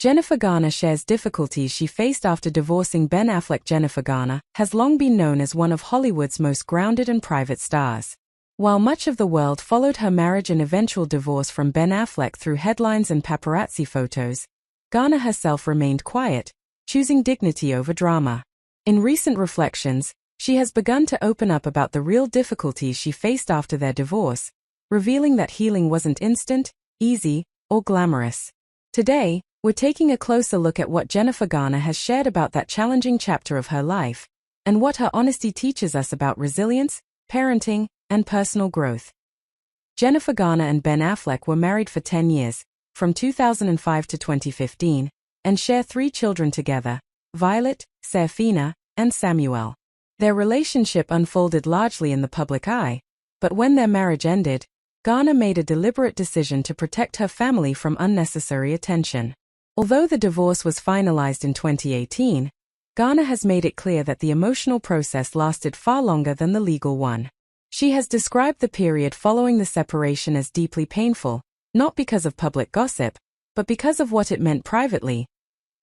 Jennifer Garner shares difficulties she faced after divorcing Ben Affleck. Jennifer Garner has long been known as one of Hollywood's most grounded and private stars. While much of the world followed her marriage and eventual divorce from Ben Affleck through headlines and paparazzi photos, Garner herself remained quiet, choosing dignity over drama. In recent reflections, she has begun to open up about the real difficulties she faced after their divorce, revealing that healing wasn't instant, easy, or glamorous. Today, we're taking a closer look at what Jennifer Garner has shared about that challenging chapter of her life, and what her honesty teaches us about resilience, parenting, and personal growth. Jennifer Garner and Ben Affleck were married for 10 years, from 2005 to 2015, and share 3 children together, Violet, Serafina, and Samuel. Their relationship unfolded largely in the public eye, but when their marriage ended, Garner made a deliberate decision to protect her family from unnecessary attention. Although the divorce was finalized in 2018, Garner has made it clear that the emotional process lasted far longer than the legal one. She has described the period following the separation as deeply painful, not because of public gossip, but because of what it meant privately.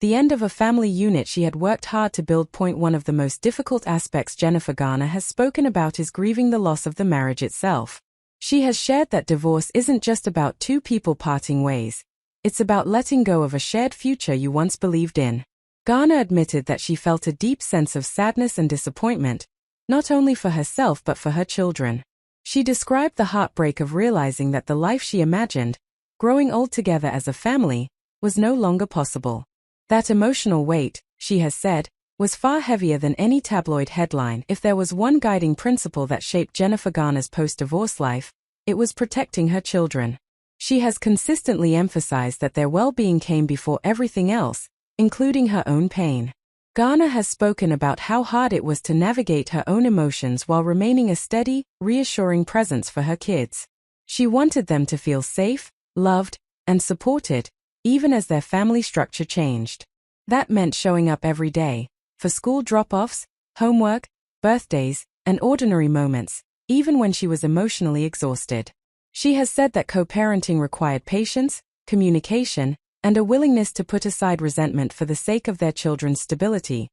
The end of a family unit she had worked hard to build. One of the most difficult aspects Jennifer Garner has spoken about is grieving the loss of the marriage itself. She has shared that divorce isn't just about 2 people parting ways. It's about letting go of a shared future you once believed in. Garner admitted that she felt a deep sense of sadness and disappointment, not only for herself but for her children. She described the heartbreak of realizing that the life she imagined, growing old together as a family, was no longer possible. That emotional weight, she has said, was far heavier than any tabloid headline. If there was one guiding principle that shaped Jennifer Garner's post-divorce life, it was protecting her children. She has consistently emphasized that their well-being came before everything else, including her own pain. Garner has spoken about how hard it was to navigate her own emotions while remaining a steady, reassuring presence for her kids. She wanted them to feel safe, loved, and supported, even as their family structure changed. That meant showing up every day, for school drop-offs, homework, birthdays, and ordinary moments, even when she was emotionally exhausted. She has said that co-parenting required patience, communication, and a willingness to put aside resentment for the sake of their children's stability.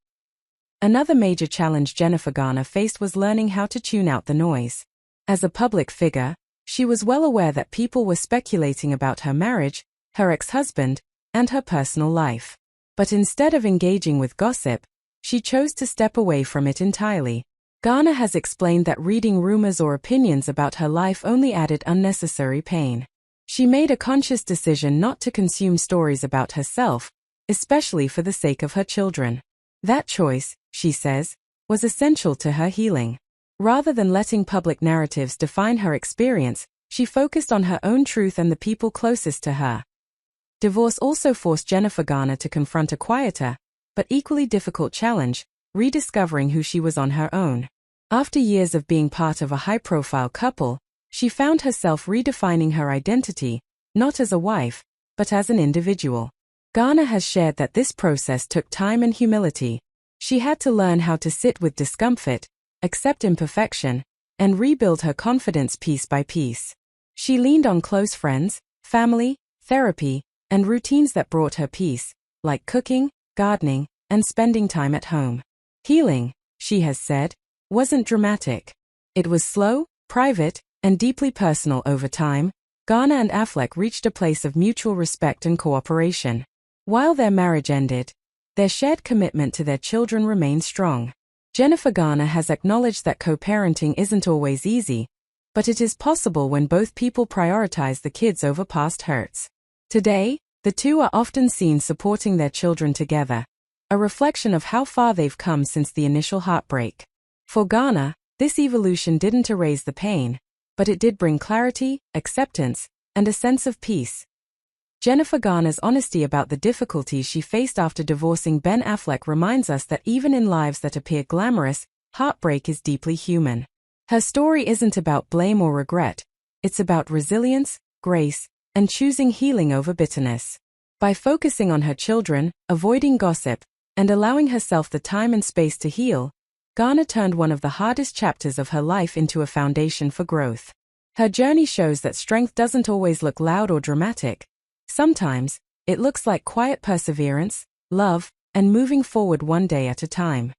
Another major challenge Jennifer Garner faced was learning how to tune out the noise. As a public figure, she was well aware that people were speculating about her marriage, her ex-husband, and her personal life. But instead of engaging with gossip, she chose to step away from it entirely. Garner has explained that reading rumors or opinions about her life only added unnecessary pain. She made a conscious decision not to consume stories about herself, especially for the sake of her children. That choice, she says, was essential to her healing. Rather than letting public narratives define her experience, she focused on her own truth and the people closest to her. Divorce also forced Jennifer Garner to confront a quieter, but equally difficult challenge, rediscovering who she was on her own. After years of being part of a high-profile couple, she found herself redefining her identity, not as a wife, but as an individual. Garner has shared that this process took time and humility. She had to learn how to sit with discomfort, accept imperfection, and rebuild her confidence piece by piece. She leaned on close friends, family, therapy, and routines that brought her peace, like cooking, gardening, and spending time at home. Healing, she has said, wasn't dramatic. It was slow, private, and deeply personal. Over time, Garner and Affleck reached a place of mutual respect and cooperation. While their marriage ended, their shared commitment to their children remained strong. Jennifer Garner has acknowledged that co-parenting isn't always easy, but it is possible when both people prioritize the kids over past hurts. Today, the two are often seen supporting their children together, a reflection of how far they've come since the initial heartbreak. For Garner, this evolution didn't erase the pain, but it did bring clarity, acceptance, and a sense of peace. Jennifer Garner's honesty about the difficulties she faced after divorcing Ben Affleck reminds us that even in lives that appear glamorous, heartbreak is deeply human. Her story isn't about blame or regret, it's about resilience, grace, and choosing healing over bitterness. By focusing on her children, avoiding gossip, and allowing herself the time and space to heal, Garner turned one of the hardest chapters of her life into a foundation for growth. Her journey shows that strength doesn't always look loud or dramatic. Sometimes, It looks like quiet perseverance, love, and moving forward one day at a time.